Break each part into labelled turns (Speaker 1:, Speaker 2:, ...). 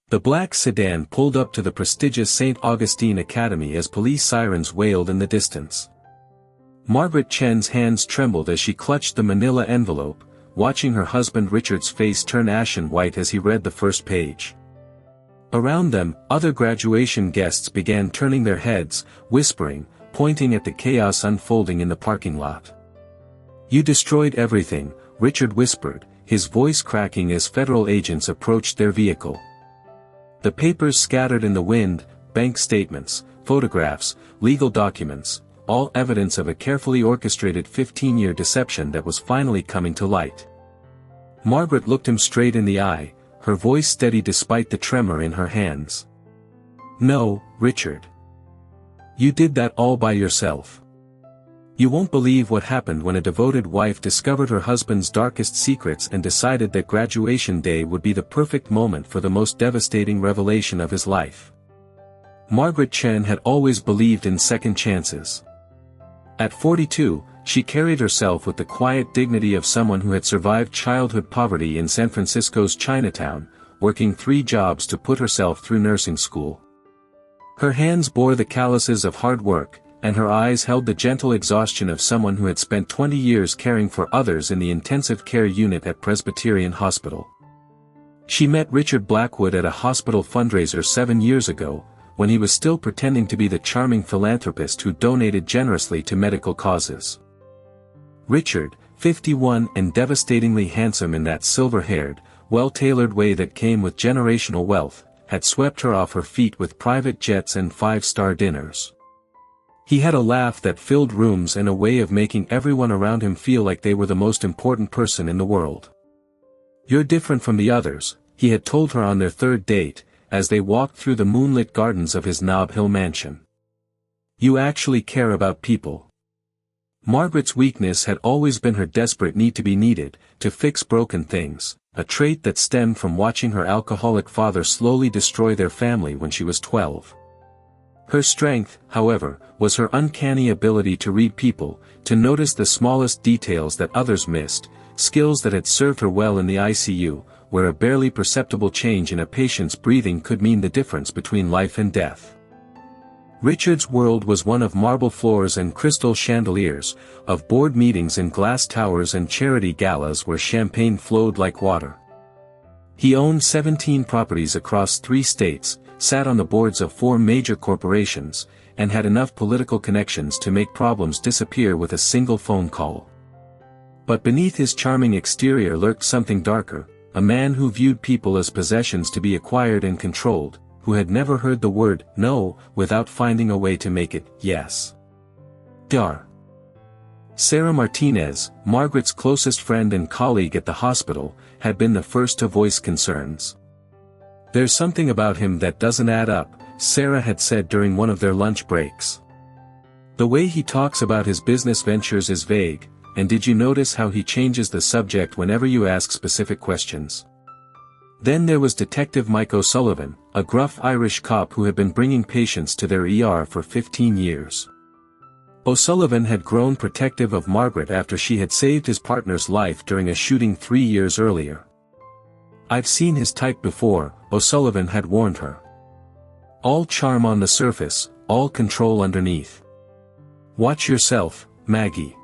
Speaker 1: The black sedan pulled up to the prestigious St. Augustine Academy as police sirens wailed in the distance. Margaret Chen's hands trembled as she clutched the manila envelope, watching her husband Richard's face turn ashen white as he read the first page. Around them, other graduation guests began turning their heads, whispering, pointing at the chaos unfolding in the parking lot. "You destroyed everything," Richard whispered, his voice cracking as federal agents approached their vehicle. The papers scattered in the wind, bank statements, photographs, legal documents, all evidence of a carefully orchestrated 15-year deception that was finally coming to light. Margaret looked him straight in the eye, her voice steady despite the tremor in her hands. "No, Richard. You did that all by yourself. You won't believe what happened when a devoted wife discovered her husband's darkest secrets and decided that graduation day would be the perfect moment for the most devastating revelation of his life." Margaret Chen had always believed in second chances. At 42, she carried herself with the quiet dignity of someone who had survived childhood poverty in San Francisco's Chinatown, working 3 jobs to put herself through nursing school. Her hands bore the calluses of hard work, and her eyes held the gentle exhaustion of someone who had spent 20 years caring for others in the intensive care unit at Presbyterian Hospital. She met Richard Blackwood at a hospital fundraiser 7 years ago, when he was still pretending to be the charming philanthropist who donated generously to medical causes. Richard, 51 and devastatingly handsome in that silver-haired, well-tailored way that came with generational wealth, had swept her off her feet with private jets and 5-star dinners. He had a laugh that filled rooms and a way of making everyone around him feel like they were the most important person in the world. "You're different from the others," he had told her on their 3rd date, as they walked through the moonlit gardens of his Nob Hill mansion. "You actually care about people." Margaret's weakness had always been her desperate need to be needed, to fix broken things, a trait that stemmed from watching her alcoholic father slowly destroy their family when she was 12. Her strength, however, was her uncanny ability to read people, to notice the smallest details that others missed, skills that had served her well in the ICU, where a barely perceptible change in a patient's breathing could mean the difference between life and death. Richard's world was one of marble floors and crystal chandeliers, of board meetings in glass towers and charity galas where champagne flowed like water. He owned 17 properties across 3 states, sat on the boards of 4 major corporations, and had enough political connections to make problems disappear with a single phone call. But beneath his charming exterior lurked something darker, a man who viewed people as possessions to be acquired and controlled, who had never heard the word no without finding a way to make it yes. Dar. Sarah Martinez, Margaret's closest friend and colleague at the hospital, had been the first to voice concerns. "There's something about him that doesn't add up," Sarah had said during one of their lunch breaks. "The way he talks about his business ventures is vague, and did you notice how he changes the subject whenever you ask specific questions?" Then there was Detective Mike O'Sullivan, a gruff Irish cop who had been bringing patients to their ER for 15 years. O'Sullivan had grown protective of Margaret after she had saved his partner's life during a shooting 3 years earlier. "I've seen his type before," O'Sullivan had warned her. "All charm on the surface, all control underneath. Watch yourself, Maggie."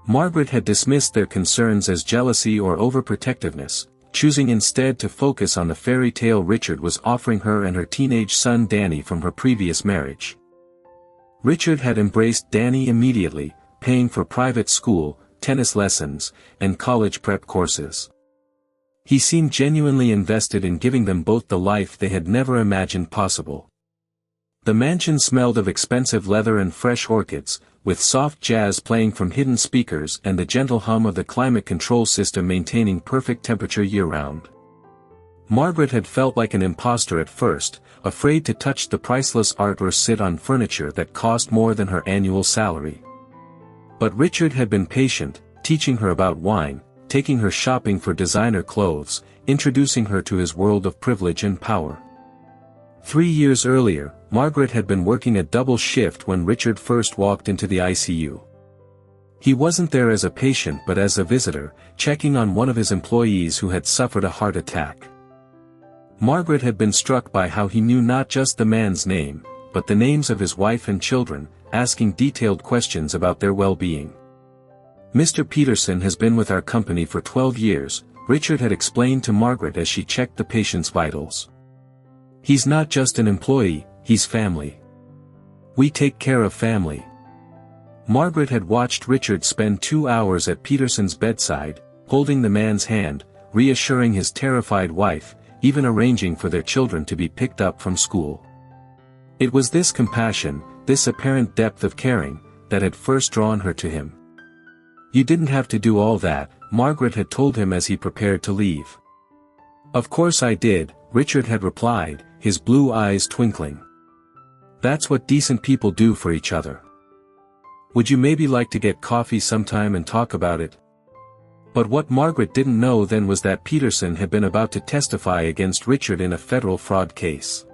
Speaker 1: Margaret had dismissed their concerns as jealousy or overprotectiveness, choosing instead to focus on the fairy tale Richard was offering her and her teenage son Danny from her previous marriage. Richard had embraced Danny immediately, paying for private school, tennis lessons, and college prep courses. He seemed genuinely invested in giving them both the life they had never imagined possible. The mansion smelled of expensive leather and fresh orchids, with soft jazz playing from hidden speakers and the gentle hum of the climate control system maintaining perfect temperature year-round. Margaret had felt like an imposter at first, afraid to touch the priceless art or sit on furniture that cost more than her annual salary. But Richard had been patient, teaching her about wine, taking her shopping for designer clothes, introducing her to his world of privilege and power. 3 years earlier, Margaret had been working a double shift when Richard first walked into the ICU. He wasn't there as a patient but as a visitor, checking on one of his employees who had suffered a heart attack. Margaret had been struck by how he knew not just the man's name, but the names of his wife and children, asking detailed questions about their well-being. "Mr. Peterson has been with our company for 12 years, Richard had explained to Margaret as she checked the patient's vitals. "He's not just an employee, he's family. We take care of family." Margaret had watched Richard spend 2 hours at Peterson's bedside, holding the man's hand, reassuring his terrified wife, even arranging for their children to be picked up from school. It was this compassion, this apparent depth of caring, that had first drawn her to him. "You didn't have to do all that," Margaret had told him as he prepared to leave. "Of course I did," Richard had replied, his blue eyes twinkling. "That's what decent people do for each other. Would you maybe like to get coffee sometime and talk about it?" But what Margaret didn't know then was that Peterson had been about to testify against Richard in a federal fraud case.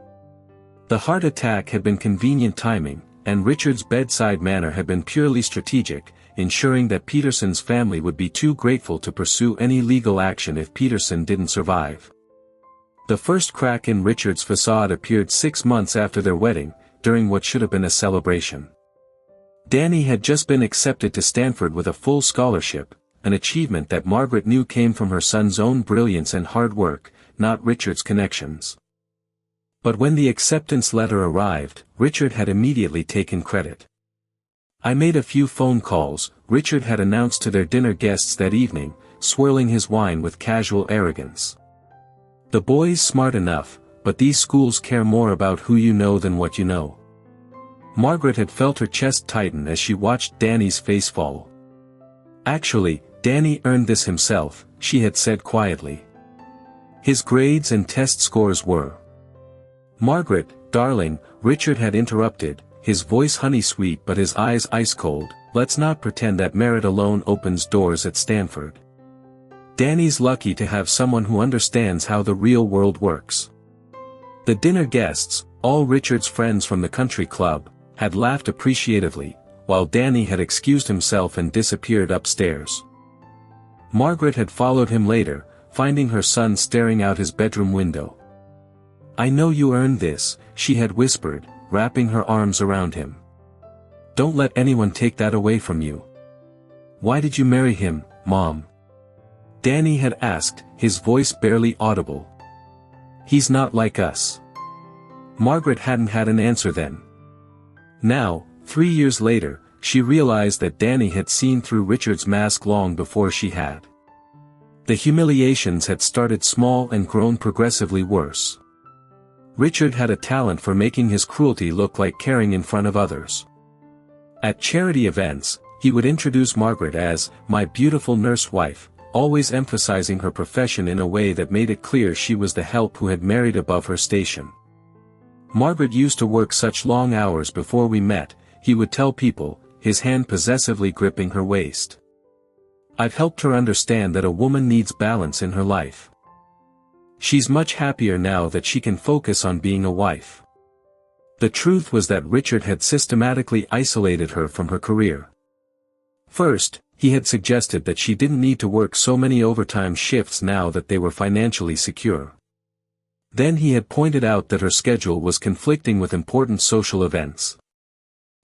Speaker 1: The heart attack had been convenient timing, and Richard's bedside manner had been purely strategic, ensuring that Peterson's family would be too grateful to pursue any legal action if Peterson didn't survive. The first crack in Richard's facade appeared 6 months after their wedding, during what should have been a celebration. Danny had just been accepted to Stanford with a full scholarship, an achievement that Margaret knew came from her son's own brilliance and hard work, not Richard's connections. But when the acceptance letter arrived, Richard had immediately taken credit. "I made a few phone calls," Richard had announced to their dinner guests that evening, swirling his wine with casual arrogance. "The boy's smart enough, but these schools care more about who you know than what you know." Margaret had felt her chest tighten as she watched Danny's face fall. "Actually, Danny earned this himself," she had said quietly. "His grades and test scores were—" "Margaret, darling," Richard had interrupted, his voice honey-sweet but his eyes ice-cold, "let's not pretend that merit alone opens doors at Stanford. Danny's lucky to have someone who understands how the real world works." The dinner guests, all Richard's friends from the country club, had laughed appreciatively, while Danny had excused himself and disappeared upstairs. Margaret had followed him later, finding her son staring out his bedroom window. "I know you earned this," she had whispered, wrapping her arms around him. "Don't let anyone take that away from you." "Why did you marry him, Mom?" Danny had asked, his voice barely audible. "He's not like us." Margaret hadn't had an answer then. Now, 3 years later, she realized that Danny had seen through Richard's mask long before she had. The humiliations had started small and grown progressively worse. Richard had a talent for making his cruelty look like caring in front of others. At charity events, he would introduce Margaret as, "my beautiful nurse wife," always emphasizing her profession in a way that made it clear she was the help who had married above her station. "Margaret used to work such long hours before we met," he would tell people, his hand possessively gripping her waist. "I've helped her understand that a woman needs balance in her life. She's much happier now that she can focus on being a wife." The truth was that Richard had systematically isolated her from her career. First, he had suggested that she didn't need to work so many overtime shifts now that they were financially secure. Then he had pointed out that her schedule was conflicting with important social events.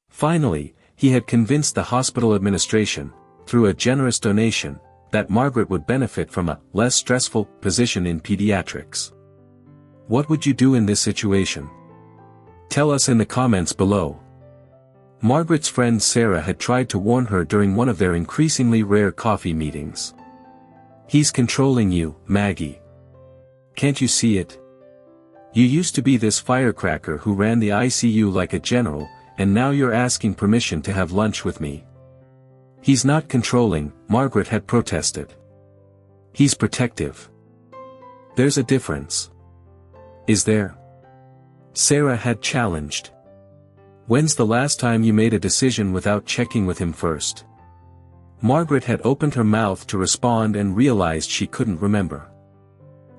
Speaker 1: Finally, he had convinced the hospital administration, through a generous donation, that Margaret would benefit from a less stressful position in pediatrics. What would you do in this situation? Tell us in the comments below. Margaret's friend Sarah had tried to warn her during one of their increasingly rare coffee meetings. "He's controlling you, Maggie. Can't you see it? You used to be this firecracker who ran the ICU like a general, and now you're asking permission to have lunch with me." "He's not controlling," Margaret had protested. "He's protective." "There's a difference." "Is there?" Sarah had challenged. "When's the last time you made a decision without checking with him first?" Margaret had opened her mouth to respond and realized she couldn't remember.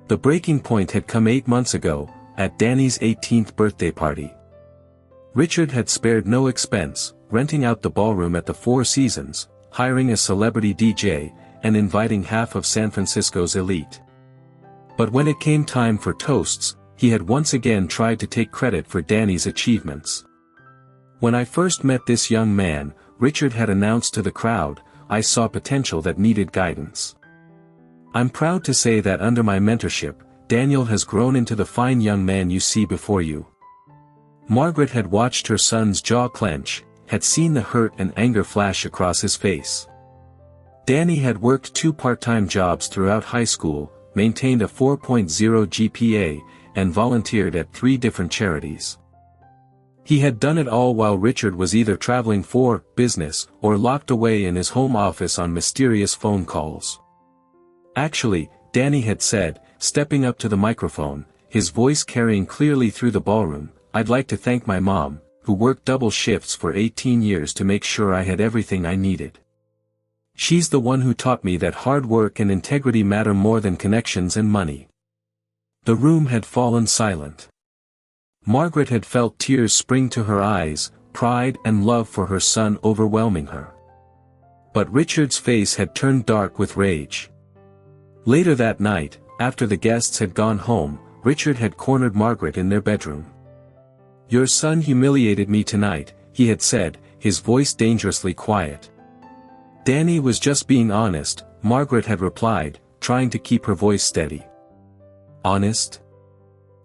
Speaker 1: The breaking point had come 8 months ago, at Danny's 18th birthday party. Richard had spared no expense, renting out the ballroom at the Four Seasons, hiring a celebrity DJ, and inviting half of San Francisco's elite. But when it came time for toasts, he had once again tried to take credit for Danny's achievements. "When I first met this young man," Richard had announced to the crowd, "I saw potential that needed guidance. I'm proud to say that under my mentorship, Daniel has grown into the fine young man you see before you." Margaret had watched her son's jaw clench, had seen the hurt and anger flash across his face. Danny had worked 2 part-time jobs throughout high school, maintained a 4.0 GPA, and volunteered at 3 different charities. He had done it all while Richard was either traveling for business or locked away in his home office on mysterious phone calls. "Actually," Danny had said, stepping up to the microphone, his voice carrying clearly through the ballroom, "I'd like to thank my mom, who worked double shifts for 18 years to make sure I had everything I needed. She's the one who taught me that hard work and integrity matter more than connections and money." The room had fallen silent. Margaret had felt tears spring to her eyes, pride and love for her son overwhelming her. But Richard's face had turned dark with rage. Later that night, after the guests had gone home, Richard had cornered Margaret in their bedroom. "Your son humiliated me tonight," he had said, his voice dangerously quiet. "Danny was just being honest," Margaret had replied, trying to keep her voice steady. "Honest?"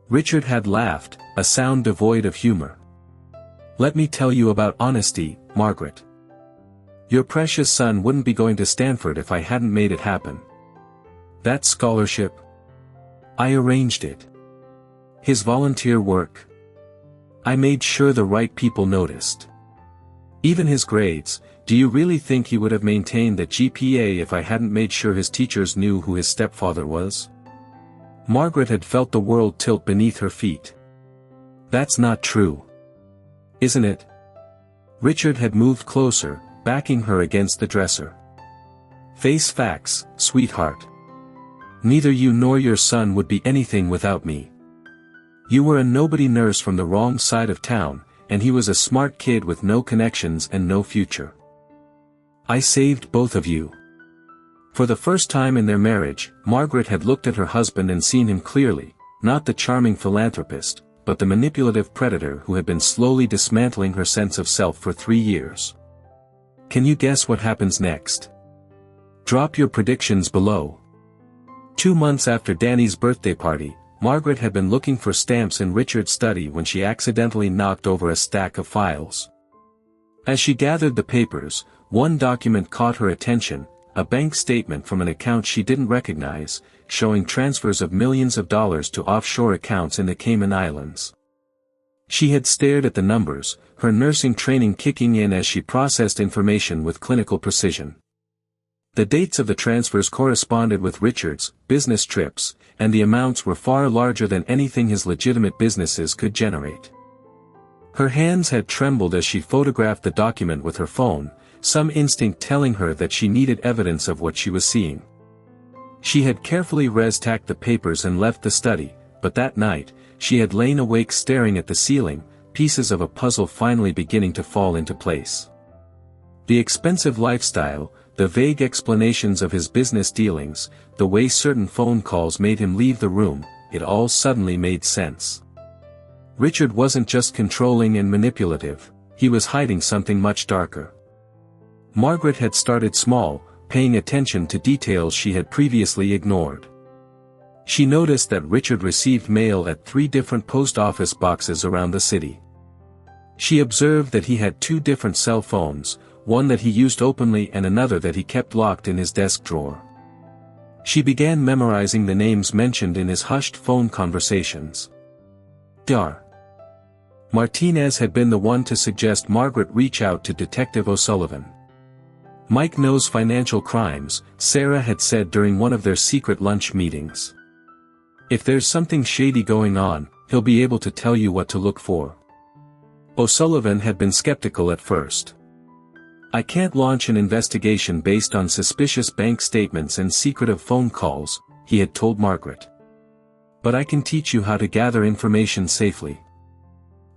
Speaker 1: Richard had laughed, a sound devoid of humor. "Let me tell you about honesty, Margaret. Your precious son wouldn't be going to Stanford if I hadn't made it happen. That scholarship? I arranged it. His volunteer work? I made sure the right people noticed. Even his grades, do you really think he would have maintained that GPA if I hadn't made sure his teachers knew who his stepfather was?" Margaret had felt the world tilt beneath her feet. "That's not true. Isn't it?" Richard had moved closer, backing her against the dresser. "Face facts, sweetheart. Neither you nor your son would be anything without me. You were a nobody nurse from the wrong side of town, and he was a smart kid with no connections and no future. I saved both of you." For the first time in their marriage, Margaret had looked at her husband and seen him clearly, not the charming philanthropist, but the manipulative predator who had been slowly dismantling her sense of self for 3 years. Can you guess what happens next? Drop your predictions below. 2 months after Danny's birthday party, Margaret had been looking for stamps in Richard's study when she accidentally knocked over a stack of files. As she gathered the papers, one document caught her attention, a bank statement from an account she didn't recognize, showing transfers of millions of dollars to offshore accounts in the Cayman Islands. She had stared at the numbers, her nursing training kicking in as she processed information with clinical precision. The dates of the transfers corresponded with Richard's business trips, and the amounts were far larger than anything his legitimate businesses could generate. Her hands had trembled as she photographed the document with her phone, some instinct telling her that she needed evidence of what she was seeing. She had carefully res-tacked the papers and left the study, but that night, she had lain awake staring at the ceiling, pieces of a puzzle finally beginning to fall into place. The expensive lifestyle, the vague explanations of his business dealings, the way certain phone calls made him leave the room, it all suddenly made sense. Richard wasn't just controlling and manipulative, he was hiding something much darker. Margaret had started small, paying attention to details she had previously ignored. She noticed that Richard received mail at 3 different post office boxes around the city. She observed that he had 2 different cell phones, one that he used openly and another that he kept locked in his desk drawer. She began memorizing the names mentioned in his hushed phone conversations. Dar. Martinez had been the one to suggest Margaret reach out to Detective O'Sullivan. Mike knows financial crimes, Sarah had said during one of their secret lunch meetings. If there's something shady going on, he'll be able to tell you what to look for. O'Sullivan had been skeptical at first. I can't launch an investigation based on suspicious bank statements and secretive phone calls, he had told Margaret. But I can teach you how to gather information safely.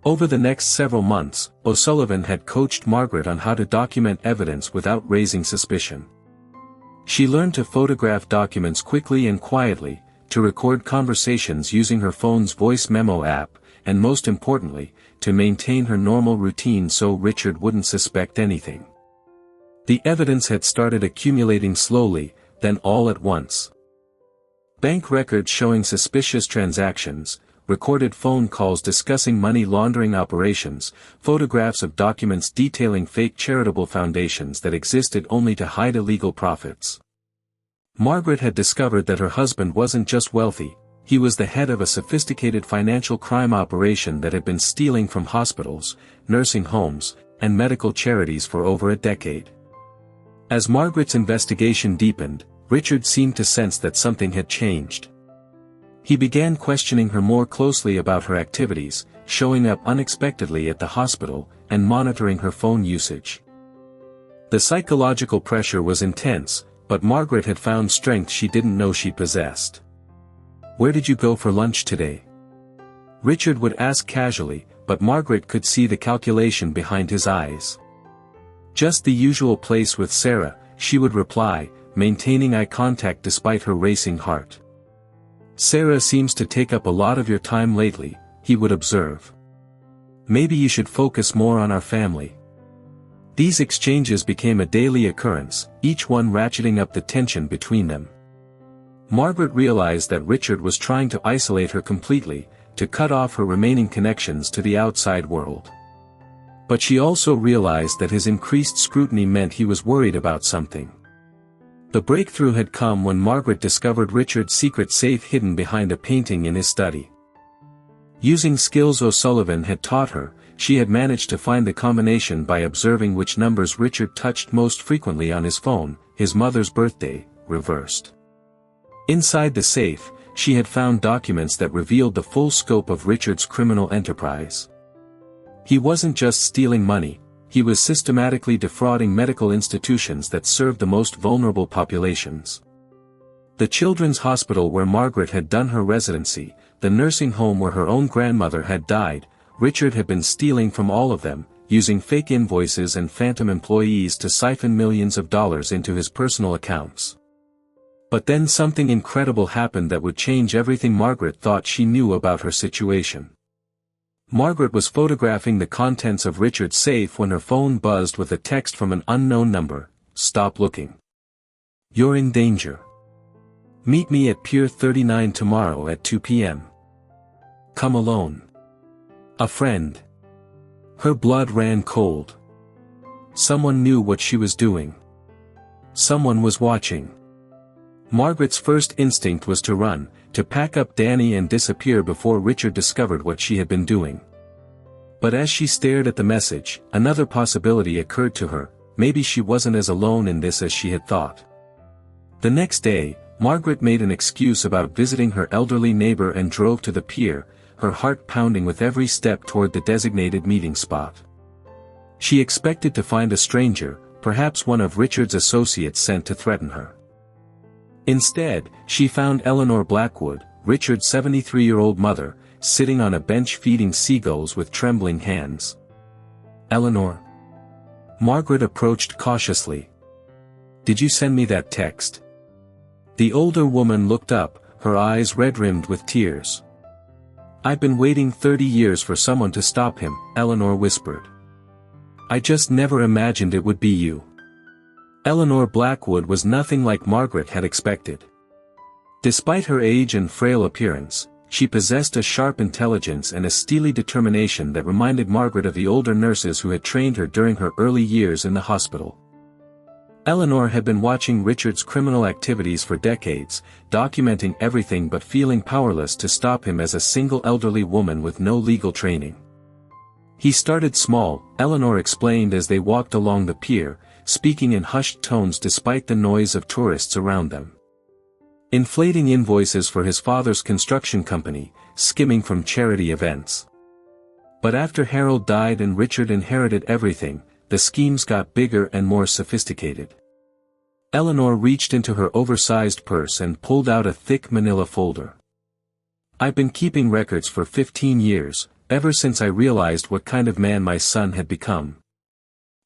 Speaker 1: Over the next several months, O'Sullivan had coached Margaret on how to document evidence without raising suspicion. She learned to photograph documents quickly and quietly, to record conversations using her phone's voice memo app, and most importantly, to maintain her normal routine so Richard wouldn't suspect anything. The evidence had started accumulating slowly, then all at once. Bank records showing suspicious transactions, recorded phone calls discussing money laundering operations, photographs of documents detailing fake charitable foundations that existed only to hide illegal profits. Margaret had discovered that her husband wasn't just wealthy, he was the head of a sophisticated financial crime operation that had been stealing from hospitals, nursing homes, and medical charities for over a decade. As Margaret's investigation deepened, Richard seemed to sense that something had changed. He began questioning her more closely about her activities, showing up unexpectedly at the hospital, and monitoring her phone usage. The psychological pressure was intense, but Margaret had found strength she didn't know she possessed. "Where did you go for lunch today?" Richard would ask casually, but Margaret could see the calculation behind his eyes. "Just the usual place with Sarah," she would reply, maintaining eye contact despite her racing heart. "Sarah seems to take up a lot of your time lately," he would observe. "Maybe you should focus more on our family." These exchanges became a daily occurrence, each one ratcheting up the tension between them. Margaret realized that Richard was trying to isolate her completely, to cut off her remaining connections to the outside world. But she also realized that his increased scrutiny meant he was worried about something. The breakthrough had come when Margaret discovered Richard's secret safe hidden behind a painting in his study. Using skills O'Sullivan had taught her, she had managed to find the combination by observing which numbers Richard touched most frequently on his phone, his mother's birthday, reversed. Inside the safe, she had found documents that revealed the full scope of Richard's criminal enterprise. He wasn't just stealing money, he was systematically defrauding medical institutions that served the most vulnerable populations. The children's hospital where Margaret had done her residency, the nursing home where her own grandmother had died, Richard had been stealing from all of them, using fake invoices and phantom employees to siphon millions of dollars into his personal accounts. But then something incredible happened that would change everything Margaret thought she knew about her situation. Margaret was photographing the contents of Richard's safe when her phone buzzed with a text from an unknown number. "Stop looking. You're in danger. Meet me at Pier 39 tomorrow at 2 p.m. Come alone. A friend." Her blood ran cold. Someone knew what she was doing. Someone was watching. Margaret's first instinct was to run, to pack up Danny and disappear before Richard discovered what she had been doing. But as she stared at the message, another possibility occurred to her: maybe she wasn't as alone in this as she had thought. The next day, Margaret made an excuse about visiting her elderly neighbor and drove to the pier, her heart pounding with every step toward the designated meeting spot. She expected to find a stranger, perhaps one of Richard's associates sent to threaten her. Instead, she found Eleanor Blackwood, Richard's 73-year-old mother, sitting on a bench feeding seagulls with trembling hands. "Eleanor?" Margaret approached cautiously. "Did you send me that text?" The older woman looked up, her eyes red-rimmed with tears. "I've been waiting 30 years for someone to stop him," Eleanor whispered. "I just never imagined it would be you." Eleanor Blackwood was nothing like Margaret had expected. Despite her age and frail appearance, she possessed a sharp intelligence and a steely determination that reminded Margaret of the older nurses who had trained her during her early years in the hospital. Eleanor had been watching Richard's criminal activities for decades, documenting everything but feeling powerless to stop him as a single elderly woman with no legal training. "He started small," Eleanor explained as they walked along the pier, speaking in hushed tones despite the noise of tourists around them. Inflating invoices for his father's construction company, skimming from charity events. But after Harold died and Richard inherited everything, the schemes got bigger and more sophisticated. Eleanor reached into her oversized purse and pulled out a thick manila folder. "I've been keeping records for 15 years, ever since I realized what kind of man my son had become.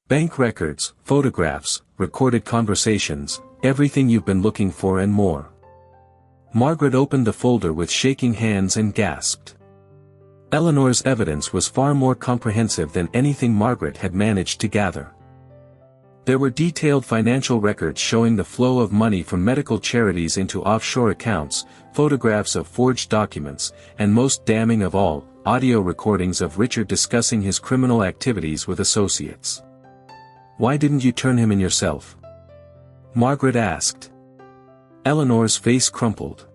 Speaker 1: Bank records, photographs, recorded conversations, everything you've been looking for and more." Margaret opened the folder with shaking hands and gasped. Eleanor's evidence was far more comprehensive than anything Margaret had managed to gather. There were detailed financial records showing the flow of money from medical charities into offshore accounts, photographs of forged documents, and most damning of all, audio recordings of Richard discussing his criminal activities with associates. "Why didn't you turn him in yourself?" Margaret asked. Eleanor's face crumpled.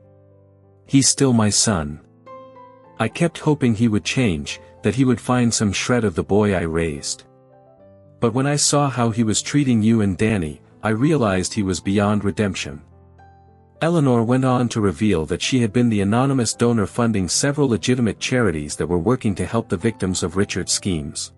Speaker 1: "He's still my son. I kept hoping he would change, that he would find some shred of the boy I raised. But when I saw how he was treating you and Danny, I realized he was beyond redemption." Eleanor went on to reveal that she had been the anonymous donor funding several legitimate charities that were working to help the victims of Richard's schemes.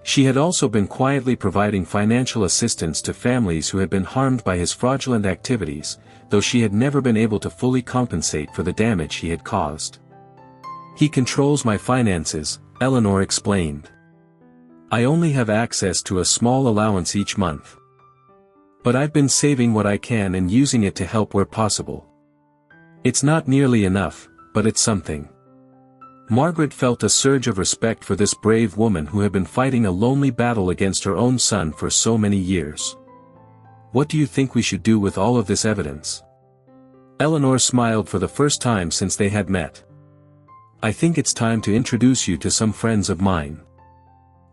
Speaker 1: She had also been quietly providing financial assistance to families who had been harmed by his fraudulent activities, though she had never been able to fully compensate for the damage he had caused. "He controls my finances," Eleanor explained. "I only have access to a small allowance each month. But I've been saving what I can and using it to help where possible. It's not nearly enough, but it's something." Margaret felt a surge of respect for this brave woman who had been fighting a lonely battle against her own son for so many years. "What do you think we should do with all of this evidence?" Eleanor smiled for the first time since they had met. "I think it's time to introduce you to some friends of mine."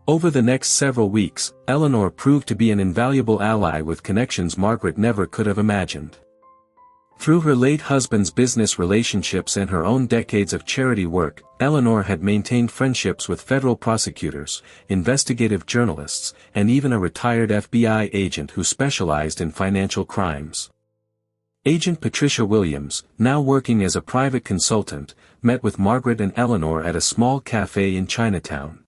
Speaker 1: Over the next several weeks, Eleanor proved to be an invaluable ally with connections Margaret never could have imagined. Through her late husband's business relationships and her own decades of charity work, Eleanor had maintained friendships with federal prosecutors, investigative journalists, and even a retired FBI agent who specialized in financial crimes. Agent Patricia Williams, now working as a private consultant, met with Margaret and Eleanor at a small cafe in Chinatown.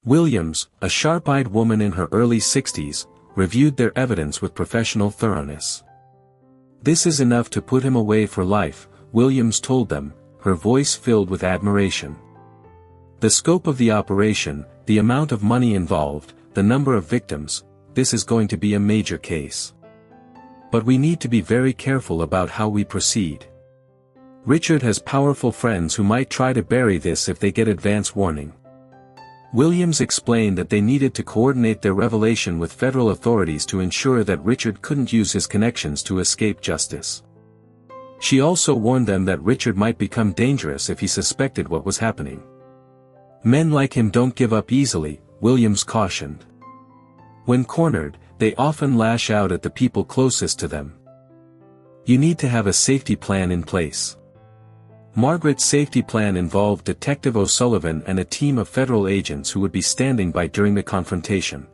Speaker 1: Williams, a sharp-eyed woman in her early 60s, reviewed their evidence with professional thoroughness. "This is enough to put him away for life," Williams told them, her voice filled with admiration. "The scope of the operation, the amount of money involved, the number of victims, this is going to be a major case. But we need to be very careful about how we proceed. Richard has powerful friends who might try to bury this if they get advance warning." Williams explained that they needed to coordinate their revelation with federal authorities to ensure that Richard couldn't use his connections to escape justice. She also warned them that Richard might become dangerous if he suspected what was happening. "Men like him don't give up easily," Williams cautioned. "When cornered, they often lash out at the people closest to them. You need to have a safety plan in place." Margaret's safety plan involved Detective O'Sullivan and a team of federal agents who would be standing by during the confrontation.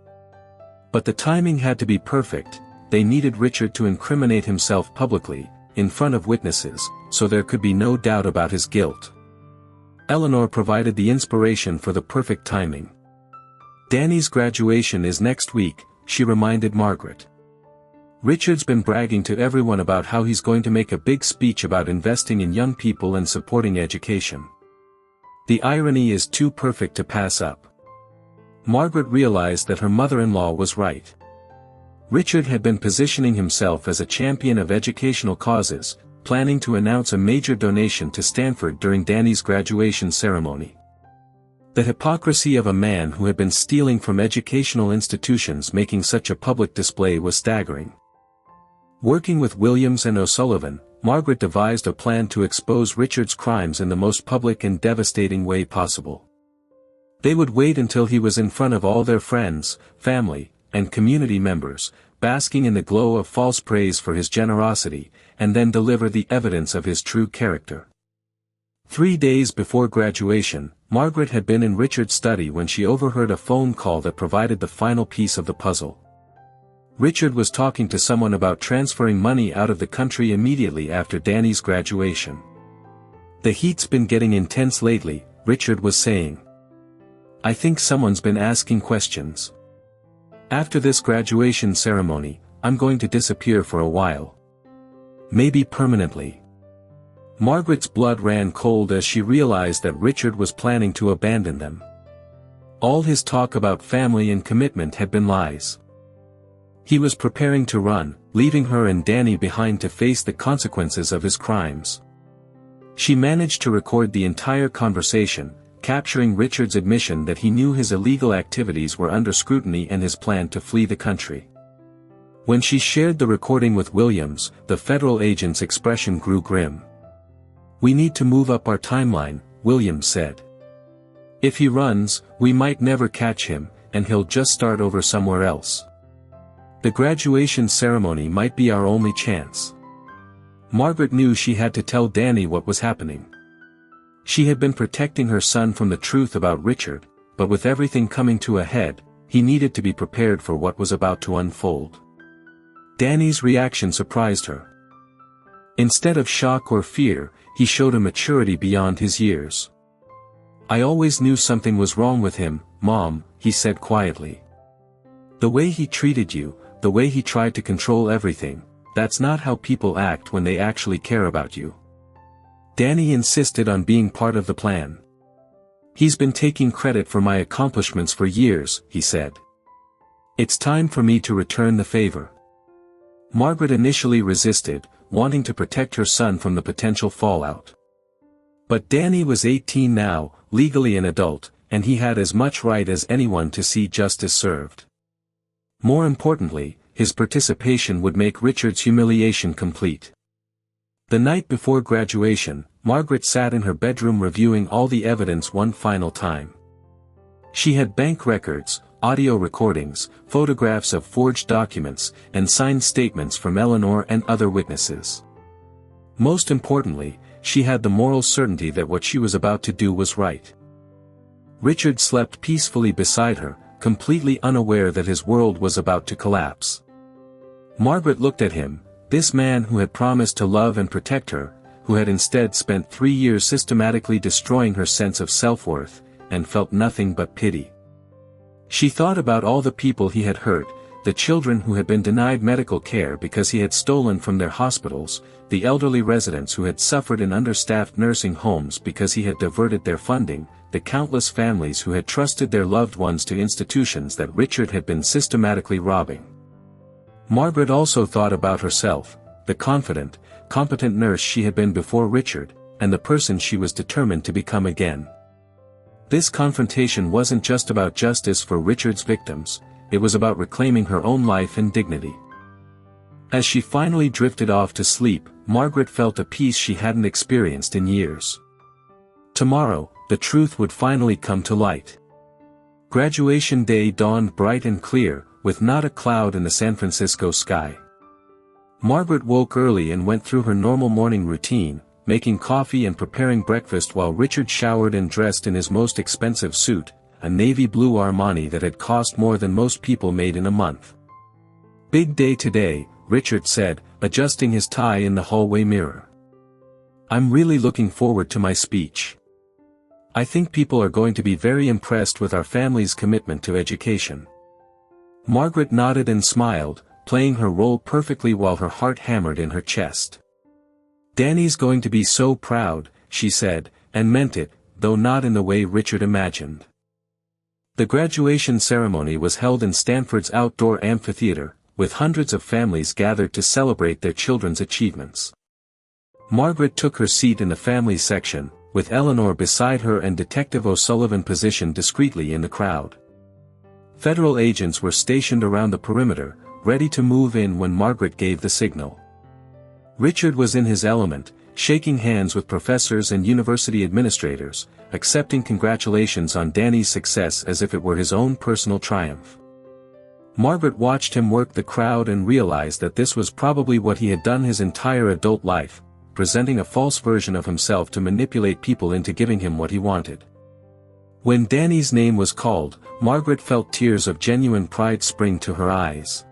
Speaker 1: But the timing had to be perfect. They needed Richard to incriminate himself publicly, in front of witnesses, so there could be no doubt about his guilt. Eleanor provided the inspiration for the perfect timing. "Danny's graduation is next week," she reminded Margaret. "Richard's been bragging to everyone about how he's going to make a big speech about investing in young people and supporting education. The irony is too perfect to pass up." Margaret realized that her mother-in-law was right. Richard had been positioning himself as a champion of educational causes, planning to announce a major donation to Stanford during Danny's graduation ceremony. The hypocrisy of a man who had been stealing from educational institutions making such a public display was staggering. Working with Williams and O'Sullivan, Margaret devised a plan to expose Richard's crimes in the most public and devastating way possible. They would wait until he was in front of all their friends, family, and community members, basking in the glow of false praise for his generosity, and then deliver the evidence of his true character. 3 days before graduation, Margaret had been in Richard's study when she overheard a phone call that provided the final piece of the puzzle. Richard was talking to someone about transferring money out of the country immediately after Danny's graduation. "The heat's been getting intense lately," Richard was saying. "I think someone's been asking questions. After this graduation ceremony, I'm going to disappear for a while. Maybe permanently." Margaret's blood ran cold as she realized that Richard was planning to abandon them. All his talk about family and commitment had been lies. He was preparing to run, leaving her and Danny behind to face the consequences of his crimes. She managed to record the entire conversation, capturing Richard's admission that he knew his illegal activities were under scrutiny and his plan to flee the country. When she shared the recording with Williams, the federal agent's expression grew grim. "We need to move up our timeline," Williams said. "If he runs, we might never catch him, and he'll just start over somewhere else. The graduation ceremony might be our only chance." Margaret knew she had to tell Danny what was happening. She had been protecting her son from the truth about Richard, but with everything coming to a head, he needed to be prepared for what was about to unfold. Danny's reaction surprised her. Instead of shock or fear, he showed a maturity beyond his years. "I always knew something was wrong with him, Mom," he said quietly. "The way he treated you, the way he tried to control everything, that's not how people act when they actually care about you." Danny insisted on being part of the plan. "He's been taking credit for my accomplishments for years," he said. "It's time for me to return the favor." Margaret initially resisted, wanting to protect her son from the potential fallout. But Danny was 18 now, legally an adult, and he had as much right as anyone to see justice served. More importantly, his participation would make Richard's humiliation complete. The night before graduation, Margaret sat in her bedroom reviewing all the evidence one final time. She had bank records, audio recordings, photographs of forged documents, and signed statements from Eleanor and other witnesses. Most importantly, she had the moral certainty that what she was about to do was right. Richard slept peacefully beside her, completely unaware that his world was about to collapse. Margaret looked at him, this man who had promised to love and protect her, who had instead spent 3 years systematically destroying her sense of self-worth, and felt nothing but pity. She thought about all the people he had hurt, the children who had been denied medical care because he had stolen from their hospitals, the elderly residents who had suffered in understaffed nursing homes because he had diverted their funding, the countless families who had trusted their loved ones to institutions that Richard had been systematically robbing. Margaret also thought about herself, the confident, competent nurse she had been before Richard, and the person she was determined to become again. This confrontation wasn't just about justice for Richard's victims, it was about reclaiming her own life and dignity. As she finally drifted off to sleep, Margaret felt a peace she hadn't experienced in years. Tomorrow, the truth would finally come to light. Graduation day dawned bright and clear, with not a cloud in the San Francisco sky. Margaret woke early and went through her normal morning routine, making coffee and preparing breakfast while Richard showered and dressed in his most expensive suit, a navy blue Armani that had cost more than most people made in a month. "Big day today," Richard said, adjusting his tie in the hallway mirror. "I'm really looking forward to my speech. I think people are going to be very impressed with our family's commitment to education." Margaret nodded and smiled, playing her role perfectly while her heart hammered in her chest. "Danny's going to be so proud," she said, and meant it, though not in the way Richard imagined. The graduation ceremony was held in Stanford's outdoor amphitheater, with hundreds of families gathered to celebrate their children's achievements. Margaret took her seat in the family section, with Eleanor beside her and Detective O'Sullivan positioned discreetly in the crowd. Federal agents were stationed around the perimeter, ready to move in when Margaret gave the signal. Richard was in his element, shaking hands with professors and university administrators, accepting congratulations on Danny's success as if it were his own personal triumph. Margaret watched him work the crowd and realized that this was probably what he had done his entire adult life, presenting a false version of himself to manipulate people into giving him what he wanted. When Danny's name was called, Margaret felt tears of genuine pride spring to her eyes.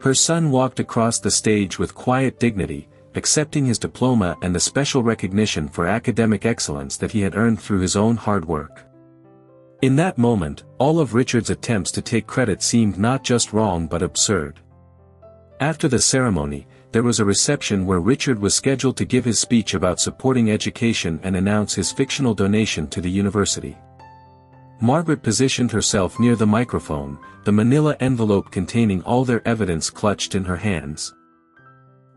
Speaker 1: Her son walked across the stage with quiet dignity, accepting his diploma and the special recognition for academic excellence that he had earned through his own hard work. In that moment, all of Richard's attempts to take credit seemed not just wrong but absurd. After the ceremony, there was a reception where Richard was scheduled to give his speech about supporting education and announce his fictional donation to the university. Margaret positioned herself near the microphone, the manila envelope containing all their evidence clutched in her hands.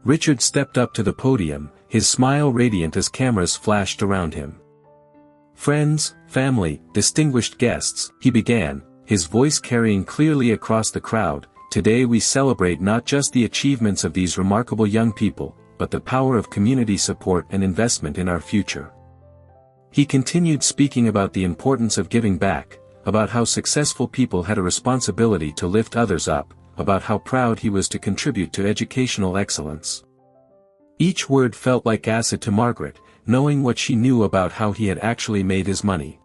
Speaker 1: Richard stepped up to the podium, his smile radiant as cameras flashed around him. "Friends, family, distinguished guests," he began, his voice carrying clearly across the crowd, "today we celebrate not just the achievements of these remarkable young people, but the power of community support and investment in our future." He continued speaking about the importance of giving back, about how successful people had a responsibility to lift others up, about how proud he was to contribute to educational excellence. Each word felt like acid to Margaret, knowing what she knew about how he had actually made his money.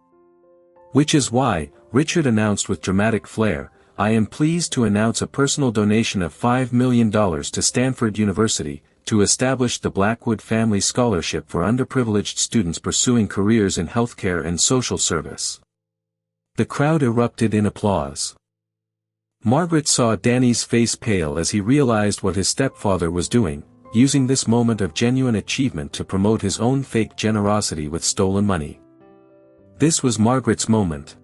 Speaker 1: "Which is why," Richard announced with dramatic flair, "I am pleased to announce a personal donation of $5 million to Stanford University, to establish the Blackwood Family Scholarship for underprivileged students pursuing careers in healthcare and social service." The crowd erupted in applause. Margaret saw Danny's face pale as he realized what his stepfather was doing, using this moment of genuine achievement to promote his own fake generosity with stolen money. This was Margaret's moment.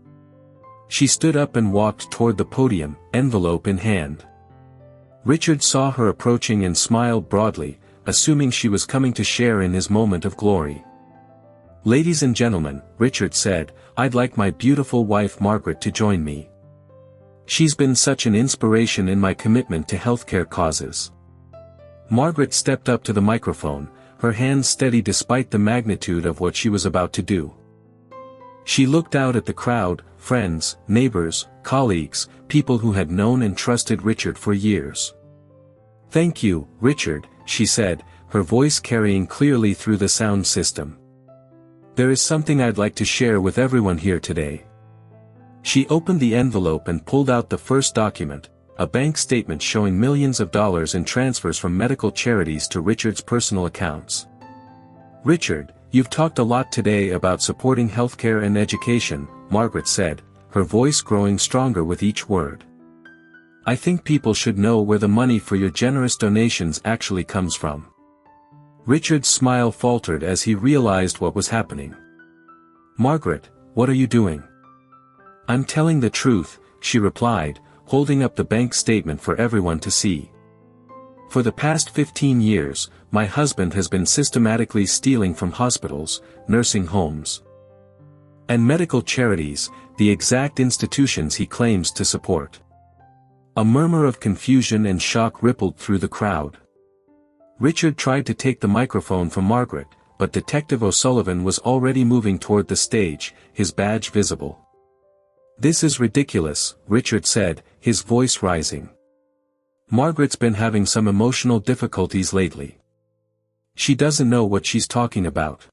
Speaker 1: She stood up and walked toward the podium, envelope in hand. Richard saw her approaching and smiled broadly, assuming she was coming to share in his moment of glory. "Ladies and gentlemen," Richard said, "I'd like my beautiful wife Margaret to join me. She's been such an inspiration in my commitment to healthcare causes." Margaret stepped up to the microphone, her hands steady despite the magnitude of what she was about to do. She looked out at the crowd, friends, neighbors, colleagues, people who had known and trusted Richard for years. "Thank you, Richard," she said, her voice carrying clearly through the sound system. "There is something I'd like to share with everyone here today." She opened the envelope and pulled out the first document, a bank statement showing millions of dollars in transfers from medical charities to Richard's personal accounts. "Richard, you've talked a lot today about supporting healthcare and education," Margaret said, her voice growing stronger with each word. "I think people should know where the money for your generous donations actually comes from." Richard's smile faltered as he realized what was happening. "Margaret, what are you doing?" "I'm telling the truth," she replied, holding up the bank statement for everyone to see. "For the past 15 years, my husband has been systematically stealing from hospitals, nursing homes, and medical charities, the exact institutions he claims to support." A murmur of confusion and shock rippled through the crowd. Richard tried to take the microphone from Margaret, but Detective O'Sullivan was already moving toward the stage, his badge visible. "This is ridiculous," Richard said, his voice rising. "Margaret's been having some emotional difficulties lately. She doesn't know what she's talking about."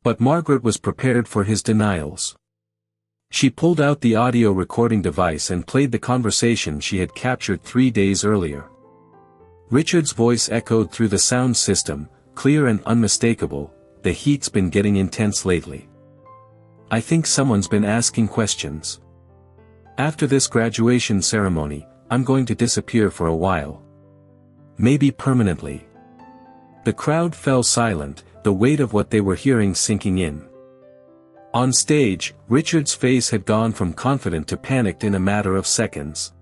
Speaker 1: But Margaret was prepared for his denials. She pulled out the audio recording device and played the conversation she had captured 3 days earlier. Richard's voice echoed through the sound system, clear and unmistakable. "The heat's been getting intense lately. I think someone's been asking questions. After this graduation ceremony, I'm going to disappear for a while. Maybe permanently." The crowd fell silent, the weight of what they were hearing sinking in. On stage, Richard's face had gone from confident to panicked in a matter of seconds.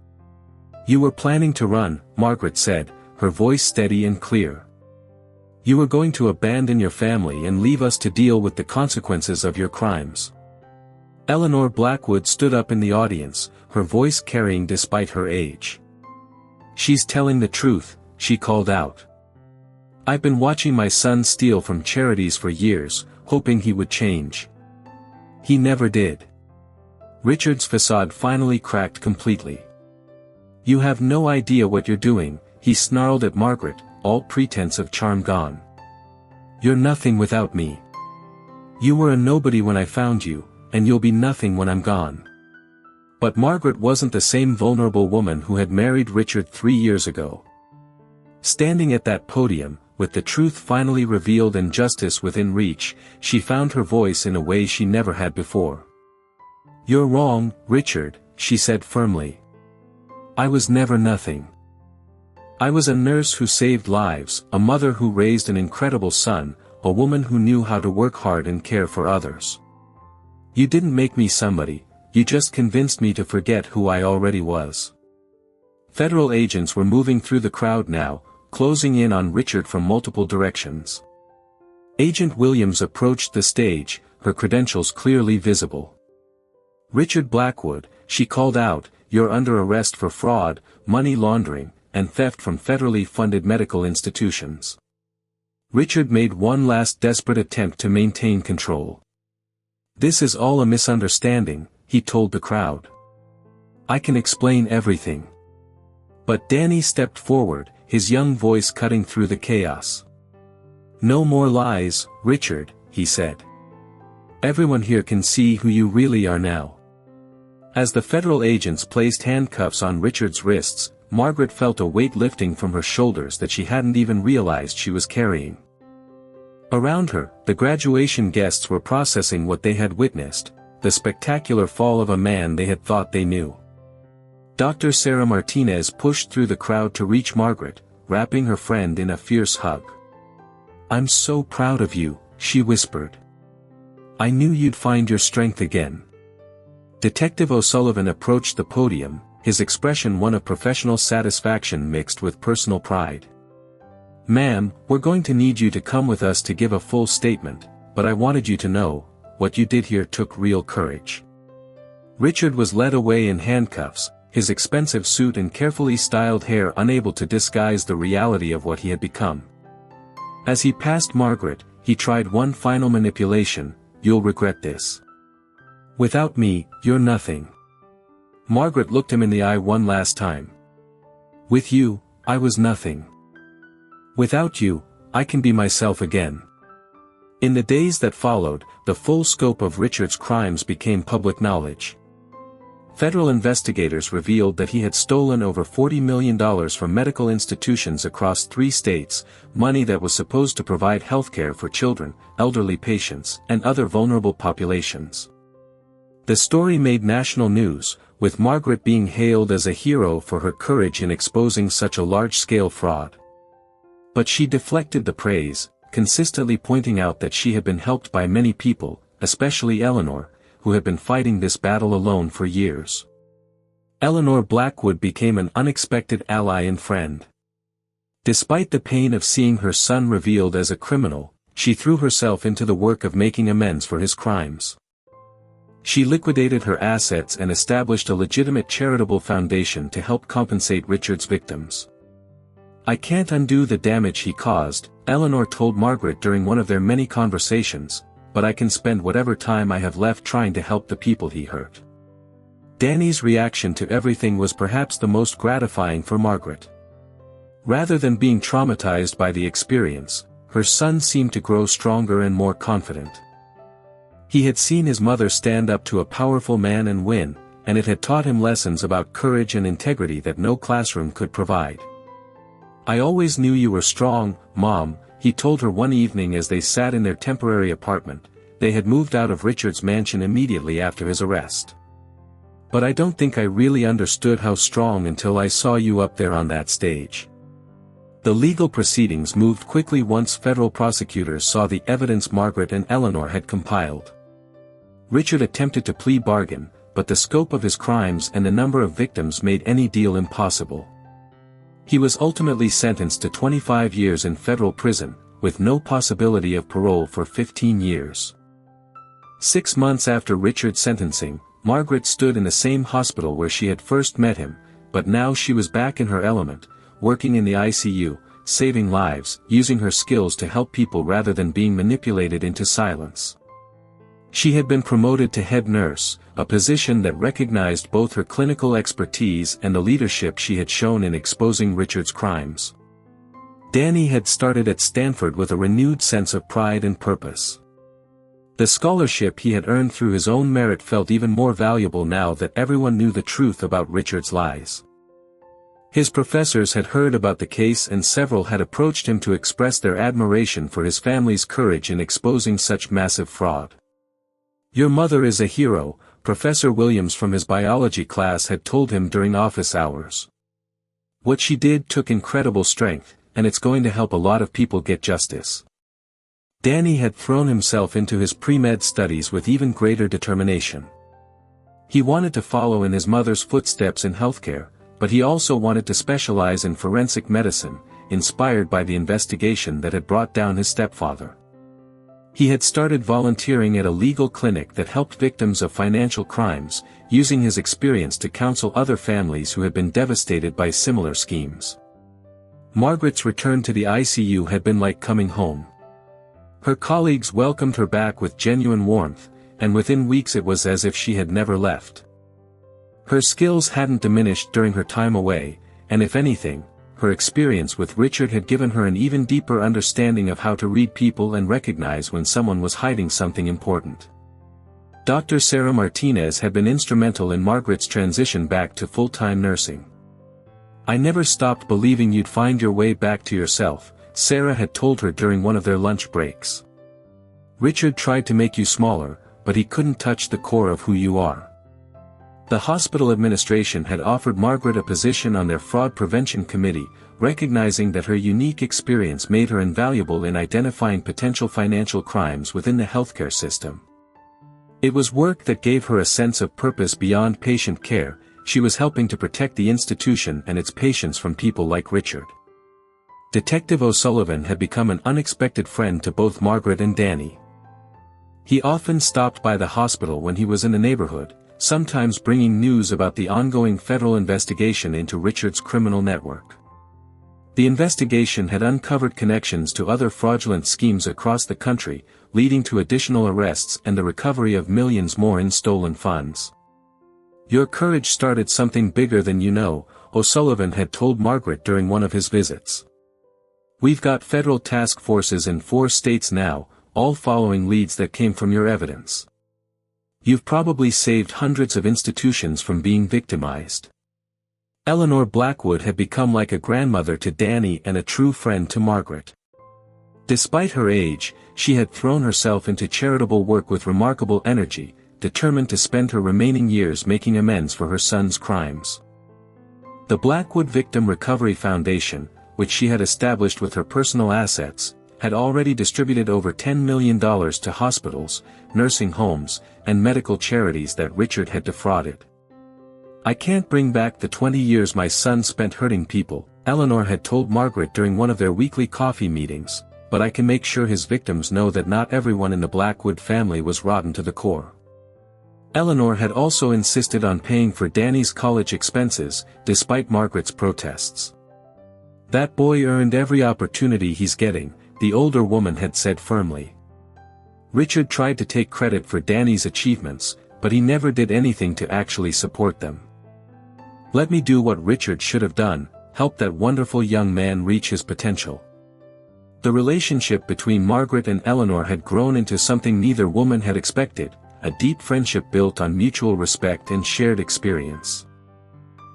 Speaker 1: "You were planning to run," Margaret said, her voice steady and clear. "You were going to abandon your family and leave us to deal with the consequences of your crimes." Eleanor Blackwood stood up in the audience, her voice carrying despite her age. "She's telling the truth," she called out. "I've been watching my son steal from charities for years, hoping he would change. He never did." Richard's facade finally cracked completely. "You have no idea what you're doing," he snarled at Margaret, all pretense of charm gone. "You're nothing without me. You were a nobody when I found you, and you'll be nothing when I'm gone." But Margaret wasn't the same vulnerable woman who had married Richard 3 years ago. Standing at that podium, with the truth finally revealed and justice within reach, she found her voice in a way she never had before. "You're wrong, Richard," she said firmly. "I was never nothing. I was a nurse who saved lives, a mother who raised an incredible son, a woman who knew how to work hard and care for others. You didn't make me somebody, you just convinced me to forget who I already was." Federal agents were moving through the crowd now, closing in on Richard from multiple directions. Agent Williams approached the stage, her credentials clearly visible. "Richard Blackwood," she called out, "you're under arrest for fraud, money laundering, and theft from federally funded medical institutions." Richard made one last desperate attempt to maintain control. "This is all a misunderstanding," he told the crowd. "I can explain everything." But Danny stepped forward, his young voice cutting through the chaos. "No more lies, Richard," he said. "Everyone here can see who you really are now." As the federal agents placed handcuffs on Richard's wrists, Margaret felt a weight lifting from her shoulders that she hadn't even realized she was carrying. Around her, the graduation guests were processing what they had witnessed, the spectacular fall of a man they had thought they knew. Dr. Sarah Martinez pushed through the crowd to reach Margaret, wrapping her friend in a fierce hug. "I'm so proud of you," she whispered. "I knew you'd find your strength again." Detective O'Sullivan approached the podium, his expression one of professional satisfaction mixed with personal pride. "Ma'am, we're going to need you to come with us to give a full statement, but I wanted you to know, what you did here took real courage." Richard was led away in handcuffs, his expensive suit and carefully styled hair unable to disguise the reality of what he had become. As he passed Margaret, he tried one final manipulation: "You'll regret this. Without me, you're nothing." Margaret looked him in the eye one last time. "With you, I was nothing. Without you, I can be myself again." In the days that followed, the full scope of Richard's crimes became public knowledge. Federal investigators revealed that he had stolen over $40 million from medical institutions across 3 states, money that was supposed to provide healthcare for children, elderly patients, and other vulnerable populations. The story made national news, with Margaret being hailed as a hero for her courage in exposing such a large-scale fraud. But she deflected the praise, consistently pointing out that she had been helped by many people, especially Eleanor, who had been fighting this battle alone for years. Eleanor Blackwood became an unexpected ally and friend. Despite the pain of seeing her son revealed as a criminal, she threw herself into the work of making amends for his crimes. She liquidated her assets and established a legitimate charitable foundation to help compensate Richard's victims. "I can't undo the damage he caused," Eleanor told Margaret during one of their many conversations, "but I can spend whatever time I have left trying to help the people he hurt." Danny's reaction to everything was perhaps the most gratifying for Margaret. Rather than being traumatized by the experience, her son seemed to grow stronger and more confident. He had seen his mother stand up to a powerful man and win, and it had taught him lessons about courage and integrity that no classroom could provide. "I always knew you were strong, Mom," he told her one evening as they sat in their temporary apartment. They had moved out of Richard's mansion immediately after his arrest. "But I don't think I really understood how strong until I saw you up there on that stage." The legal proceedings moved quickly once federal prosecutors saw the evidence Margaret and Eleanor had compiled. Richard attempted to plea bargain, but the scope of his crimes and the number of victims made any deal impossible. He was ultimately sentenced to 25 years in federal prison, with no possibility of parole for 15 years. 6 months after Richard's sentencing, Margaret stood in the same hospital where she had first met him, but now she was back in her element, working in the ICU, saving lives, using her skills to help people rather than being manipulated into silence. She had been promoted to head nurse, a position that recognized both her clinical expertise and the leadership she had shown in exposing Richard's crimes. Danny had started at Stanford with a renewed sense of pride and purpose. The scholarship he had earned through his own merit felt even more valuable now that everyone knew the truth about Richard's lies. His professors had heard about the case and several had approached him to express their admiration for his family's courage in exposing such massive fraud. "Your mother is a hero," Professor Williams from his biology class had told him during office hours. "What she did took incredible strength, and it's going to help a lot of people get justice." Danny had thrown himself into his pre-med studies with even greater determination. He wanted to follow in his mother's footsteps in healthcare, but he also wanted to specialize in forensic medicine, inspired by the investigation that had brought down his stepfather. He had started volunteering at a legal clinic that helped victims of financial crimes, using his experience to counsel other families who had been devastated by similar schemes. Margaret's return to the ICU had been like coming home. Her colleagues welcomed her back with genuine warmth, and within weeks it was as if she had never left. Her skills hadn't diminished during her time away, and if anything, her experience with Richard had given her an even deeper understanding of how to read people and recognize when someone was hiding something important. Dr. Sarah Martinez had been instrumental in Margaret's transition back to full-time nursing. "I never stopped believing you'd find your way back to yourself," Sarah had told her during one of their lunch breaks. "Richard tried to make you smaller, but he couldn't touch the core of who you are." The hospital administration had offered Margaret a position on their fraud prevention committee, recognizing that her unique experience made her invaluable in identifying potential financial crimes within the healthcare system. It was work that gave her a sense of purpose beyond patient care. She was helping to protect the institution and its patients from people like Richard. Detective O'Sullivan had become an unexpected friend to both Margaret and Danny. He often stopped by the hospital when he was in the neighborhood, sometimes bringing news about the ongoing federal investigation into Richard's criminal network. The investigation had uncovered connections to other fraudulent schemes across the country, leading to additional arrests and the recovery of millions more in stolen funds. "Your courage started something bigger than you know," O'Sullivan had told Margaret during one of his visits. "We've got federal task forces in 4 states now, all following leads that came from your evidence. You've probably saved hundreds of institutions from being victimized." Eleanor Blackwood had become like a grandmother to Danny and a true friend to Margaret. Despite her age, she had thrown herself into charitable work with remarkable energy, determined to spend her remaining years making amends for her son's crimes. The Blackwood Victim Recovery Foundation, which she had established with her personal assets, had already distributed over $10 million to hospitals, nursing homes, and medical charities that Richard had defrauded. "I can't bring back the 20 years my son spent hurting people," Eleanor had told Margaret during one of their weekly coffee meetings, "but I can make sure his victims know that not everyone in the Blackwood family was rotten to the core." Eleanor had also insisted on paying for Danny's college expenses, despite Margaret's protests. "That boy earned every opportunity he's getting," the older woman had said firmly. Richard tried to take credit for Danny's achievements, but he never did anything to actually support them. "Let me do what Richard should have done, help that wonderful young man reach his potential." The relationship between Margaret and Eleanor had grown into something neither woman had expected, a deep friendship built on mutual respect and shared experience.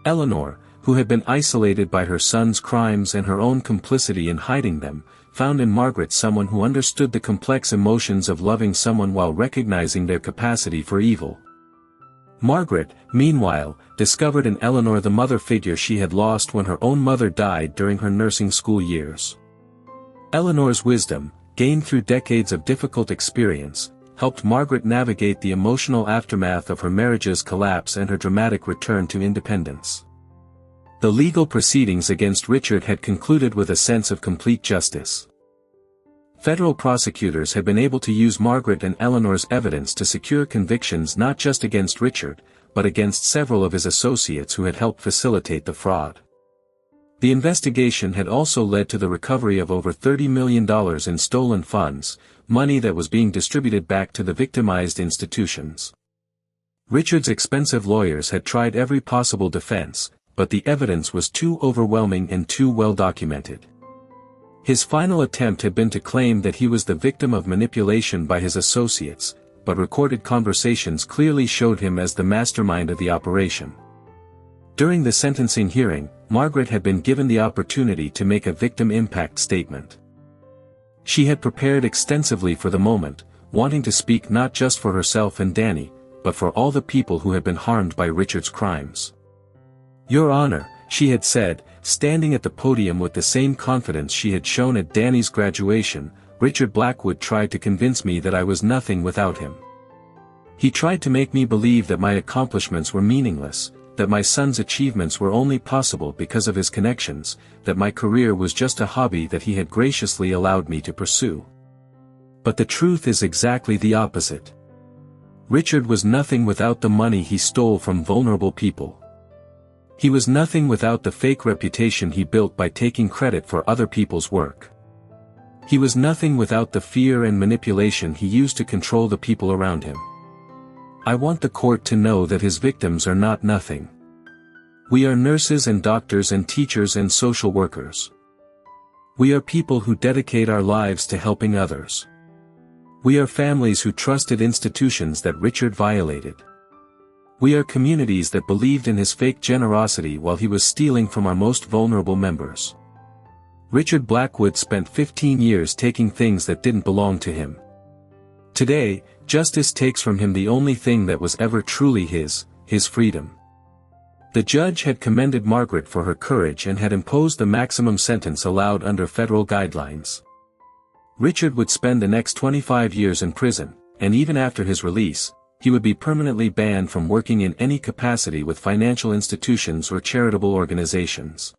Speaker 1: Eleanor, who had been isolated by her son's crimes and her own complicity in hiding them, found in Margaret someone who understood the complex emotions of loving someone while recognizing their capacity for evil. Margaret, meanwhile, discovered in Eleanor the mother figure she had lost when her own mother died during her nursing school years. Eleanor's wisdom, gained through decades of difficult experience, helped Margaret navigate the emotional aftermath of her marriage's collapse and her dramatic return to independence. The legal proceedings against Richard had concluded with a sense of complete justice. Federal prosecutors had been able to use Margaret and Eleanor's evidence to secure convictions not just against Richard, but against several of his associates who had helped facilitate the fraud. The investigation had also led to the recovery of over $30 million in stolen funds, money that was being distributed back to the victimized institutions. Richard's expensive lawyers had tried every possible defense, but the evidence was too overwhelming and too well documented. His final attempt had been to claim that he was the victim of manipulation by his associates, but recorded conversations clearly showed him as the mastermind of the operation. During the sentencing hearing, Margaret had been given the opportunity to make a victim impact statement. She had prepared extensively for the moment, wanting to speak not just for herself and Danny, but for all the people who had been harmed by Richard's crimes. "Your Honor," she had said, standing at the podium with the same confidence she had shown at Danny's graduation, "Richard Blackwood tried to convince me that I was nothing without him. He tried to make me believe that my accomplishments were meaningless, that my son's achievements were only possible because of his connections, that my career was just a hobby that he had graciously allowed me to pursue. But the truth is exactly the opposite. Richard was nothing without the money he stole from vulnerable people. He was nothing without the fake reputation he built by taking credit for other people's work. He was nothing without the fear and manipulation he used to control the people around him. I want the court to know that his victims are not nothing. We are nurses and doctors and teachers and social workers. We are people who dedicate our lives to helping others. We are families who trusted institutions that Richard violated. We are communities that believed in his fake generosity while he was stealing from our most vulnerable members. Richard Blackwood spent 15 years taking things that didn't belong to him. Today, justice takes from him the only thing that was ever truly his freedom. The judge had commended Margaret for her courage and had imposed the maximum sentence allowed under federal guidelines. Richard would spend the next 25 years in prison, and even after his release, he would be permanently banned from working in any capacity with financial institutions or charitable organizations.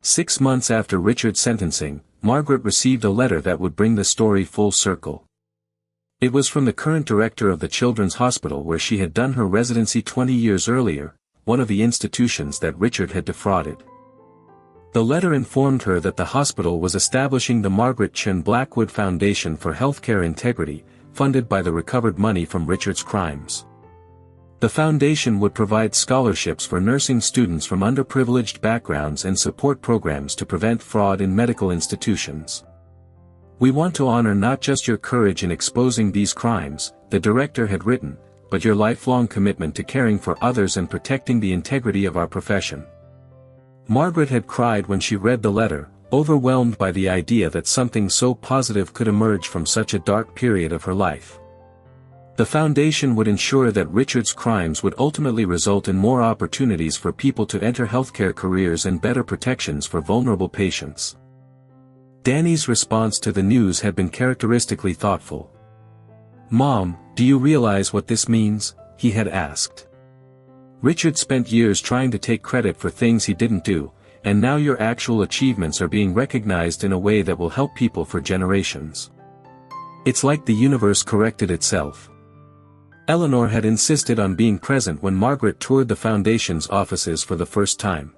Speaker 1: 6 months after Richard's sentencing, Margaret received a letter that would bring the story full circle. It was from the current director of the Children's Hospital where she had done her residency 20 years earlier, one of the institutions that Richard had defrauded. The letter informed her that the hospital was establishing the Margaret Chen Blackwood Foundation for Healthcare Integrity, funded by the recovered money from Richard's crimes. The foundation would provide scholarships for nursing students from underprivileged backgrounds and support programs to prevent fraud in medical institutions. We want to honor not just your courage in exposing these crimes, the director had written, but your lifelong commitment to caring for others and protecting the integrity of our profession. Margaret had cried when she read the letter, overwhelmed by the idea that something so positive could emerge from such a dark period of her life. The foundation would ensure that Richard's crimes would ultimately result in more opportunities for people to enter healthcare careers and better protections for vulnerable patients. Danny's response to the news had been characteristically thoughtful. "Mom, do you realize what this means?" he had asked. "Richard spent years trying to take credit for things he didn't do, and now your actual achievements are being recognized in a way that will help people for generations. It's like the universe corrected itself." Eleanor had insisted on being present when Margaret toured the foundation's offices for the first time.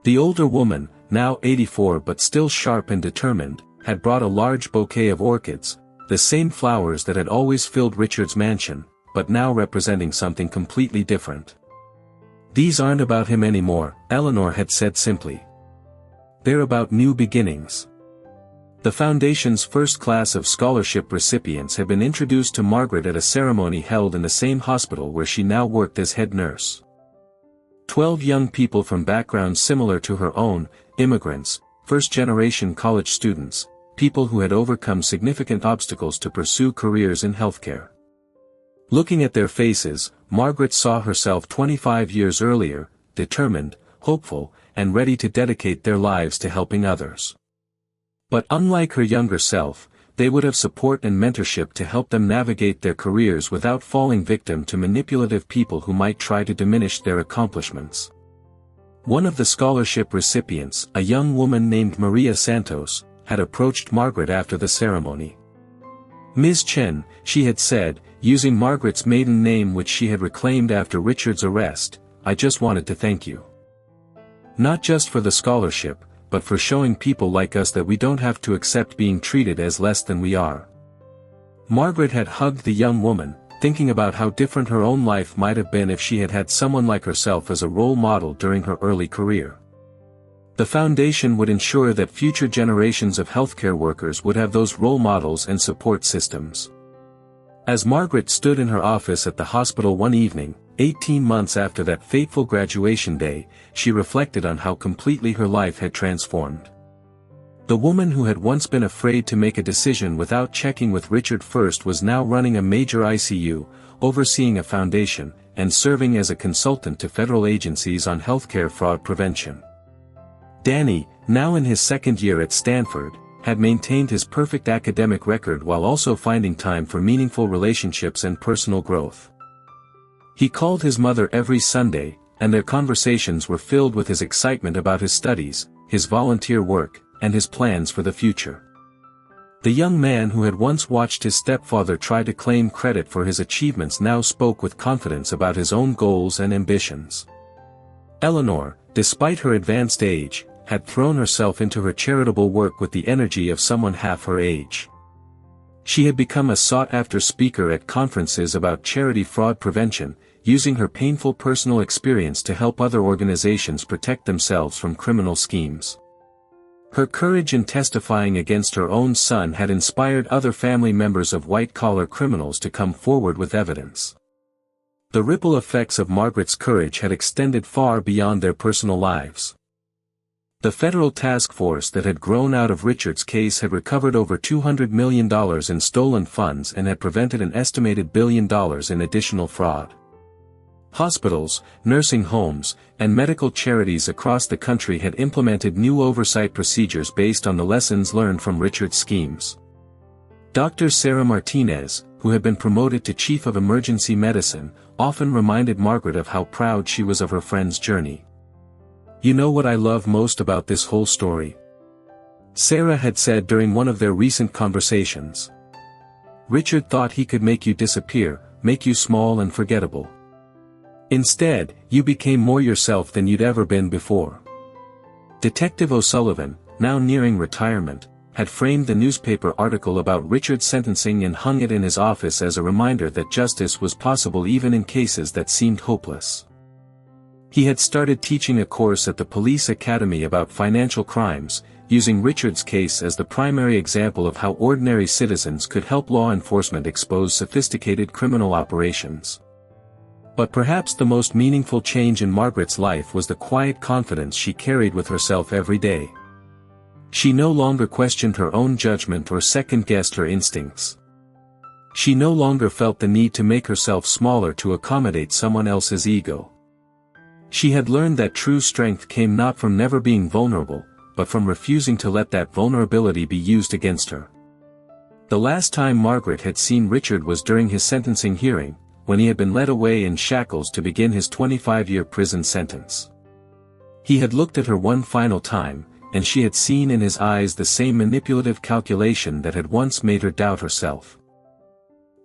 Speaker 1: The older woman, now 84 but still sharp and determined, had brought a large bouquet of orchids, the same flowers that had always filled Richard's mansion, but now representing something completely different. "These aren't about him anymore," Eleanor had said simply. "They're about new beginnings." The foundation's first class of scholarship recipients had been introduced to Margaret at a ceremony held in the same hospital where she now worked as head nurse. 12 young people from backgrounds similar to her own, immigrants, first-generation college students, people who had overcome significant obstacles to pursue careers in healthcare. Looking at their faces, Margaret saw herself 25 years earlier, determined, hopeful, and ready to dedicate their lives to helping others. But unlike her younger self, they would have support and mentorship to help them navigate their careers without falling victim to manipulative people who might try to diminish their accomplishments. One of the scholarship recipients, a young woman named Maria Santos, had approached Margaret after the ceremony. "Ms. Chen," she had said, using Margaret's maiden name which she had reclaimed after Richard's arrest, "I just wanted to thank you. Not just for the scholarship, but for showing people like us that we don't have to accept being treated as less than we are." Margaret had hugged the young woman, thinking about how different her own life might have been if she had had someone like herself as a role model during her early career. The foundation would ensure that future generations of healthcare workers would have those role models and support systems. As Margaret stood in her office at the hospital one evening, 18 months after that fateful graduation day, she reflected on how completely her life had transformed. The woman who had once been afraid to make a decision without checking with Richard first was now running a major ICU, overseeing a foundation, and serving as a consultant to federal agencies on healthcare fraud prevention. Danny, now in his second year at Stanford, had maintained his perfect academic record while also finding time for meaningful relationships and personal growth. He called his mother every Sunday, and their conversations were filled with his excitement about his studies, his volunteer work, and his plans for the future. The young man who had once watched his stepfather try to claim credit for his achievements now spoke with confidence about his own goals and ambitions. Eleanor, despite her advanced age, had thrown herself into her charitable work with the energy of someone half her age. She had become a sought-after speaker at conferences about charity fraud prevention, using her painful personal experience to help other organizations protect themselves from criminal schemes. Her courage in testifying against her own son had inspired other family members of white-collar criminals to come forward with evidence. The ripple effects of Margaret's courage had extended far beyond their personal lives. The federal task force that had grown out of Richard's case had recovered over $200 million in stolen funds and had prevented an estimated $1 billion in additional fraud. Hospitals, nursing homes, and medical charities across the country had implemented new oversight procedures based on the lessons learned from Richard's schemes. Dr. Sarah Martinez, who had been promoted to Chief of Emergency Medicine, often reminded Margaret of how proud she was of her friend's journey. "You know what I love most about this whole story?" Sarah had said during one of their recent conversations. "Richard thought he could make you disappear, make you small and forgettable. Instead, you became more yourself than you'd ever been before." Detective O'Sullivan, now nearing retirement, had framed the newspaper article about Richard's sentencing and hung it in his office as a reminder that justice was possible even in cases that seemed hopeless. He had started teaching a course at the police academy about financial crimes, using Richard's case as the primary example of how ordinary citizens could help law enforcement expose sophisticated criminal operations. But perhaps the most meaningful change in Margaret's life was the quiet confidence she carried with herself every day. She no longer questioned her own judgment or second-guessed her instincts. She no longer felt the need to make herself smaller to accommodate someone else's ego. She had learned that true strength came not from never being vulnerable, but from refusing to let that vulnerability be used against her. The last time Margaret had seen Richard was during his sentencing hearing, when he had been led away in shackles to begin his 25-year prison sentence. He had looked at her one final time, and she had seen in his eyes the same manipulative calculation that had once made her doubt herself.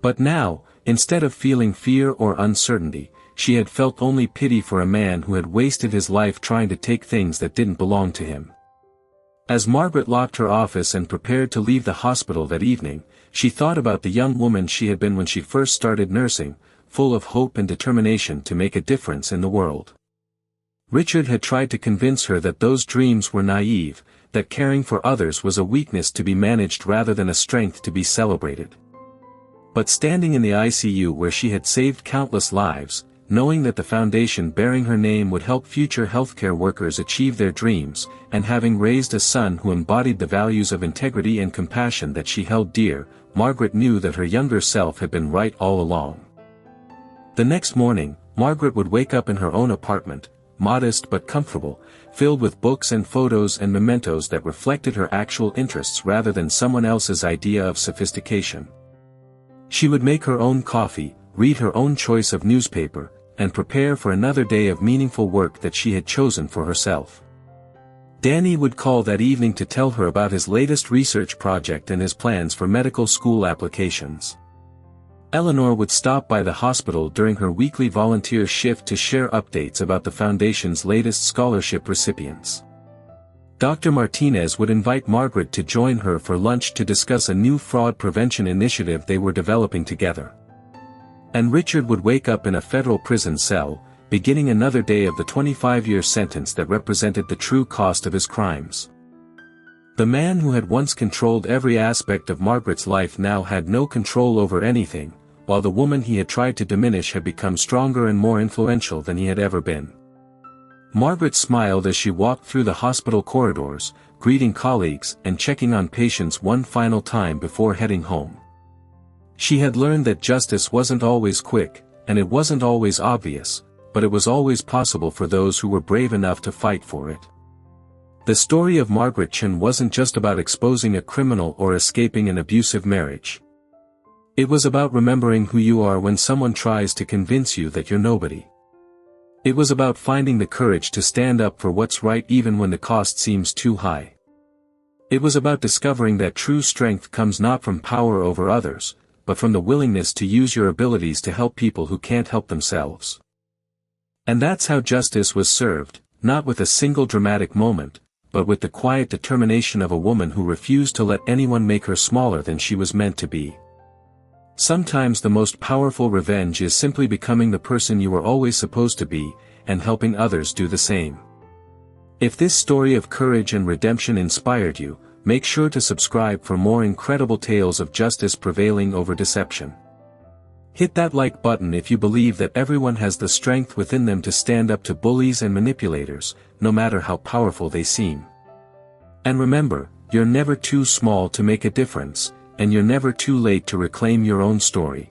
Speaker 1: But now, instead of feeling fear or uncertainty, she had felt only pity for a man who had wasted his life trying to take things that didn't belong to him. As Margaret locked her office and prepared to leave the hospital that evening, she thought about the young woman she had been when she first started nursing, full of hope and determination to make a difference in the world. Richard had tried to convince her that those dreams were naive, that caring for others was a weakness to be managed rather than a strength to be celebrated. But standing in the ICU where she had saved countless lives, knowing that the foundation bearing her name would help future healthcare workers achieve their dreams, and having raised a son who embodied the values of integrity and compassion that she held dear, Margaret knew that her younger self had been right all along. The next morning, Margaret would wake up in her own apartment, modest but comfortable, filled with books and photos and mementos that reflected her actual interests rather than someone else's idea of sophistication. She would make her own coffee, read her own choice of newspaper, and prepare for another day of meaningful work that she had chosen for herself. Danny would call that evening to tell her about his latest research project and his plans for medical school applications. Eleanor would stop by the hospital during her weekly volunteer shift to share updates about the Foundation's latest scholarship recipients. Dr. Martinez would invite Margaret to join her for lunch to discuss a new fraud prevention initiative they were developing together. And Richard would wake up in a federal prison cell, beginning another day of the 25-year sentence that represented the true cost of his crimes. The man who had once controlled every aspect of Margaret's life now had no control over anything, while the woman he had tried to diminish had become stronger and more influential than he had ever been. Margaret smiled as she walked through the hospital corridors, greeting colleagues and checking on patients one final time before heading home. She had learned that justice wasn't always quick, and it wasn't always obvious, but it was always possible for those who were brave enough to fight for it. The story of Margaret Chen wasn't just about exposing a criminal or escaping an abusive marriage. It was about remembering who you are when someone tries to convince you that you're nobody. It was about finding the courage to stand up for what's right even when the cost seems too high. It was about discovering that true strength comes not from power over others, but from the willingness to use your abilities to help people who can't help themselves. And that's how justice was served, not with a single dramatic moment, but with the quiet determination of a woman who refused to let anyone make her smaller than she was meant to be. Sometimes the most powerful revenge is simply becoming the person you were always supposed to be, and helping others do the same. If this story of courage and redemption inspired you, make sure to subscribe for more incredible tales of justice prevailing over deception. Hit that like button if you believe that everyone has the strength within them to stand up to bullies and manipulators, no matter how powerful they seem. And remember, you're never too small to make a difference, and you're never too late to reclaim your own story.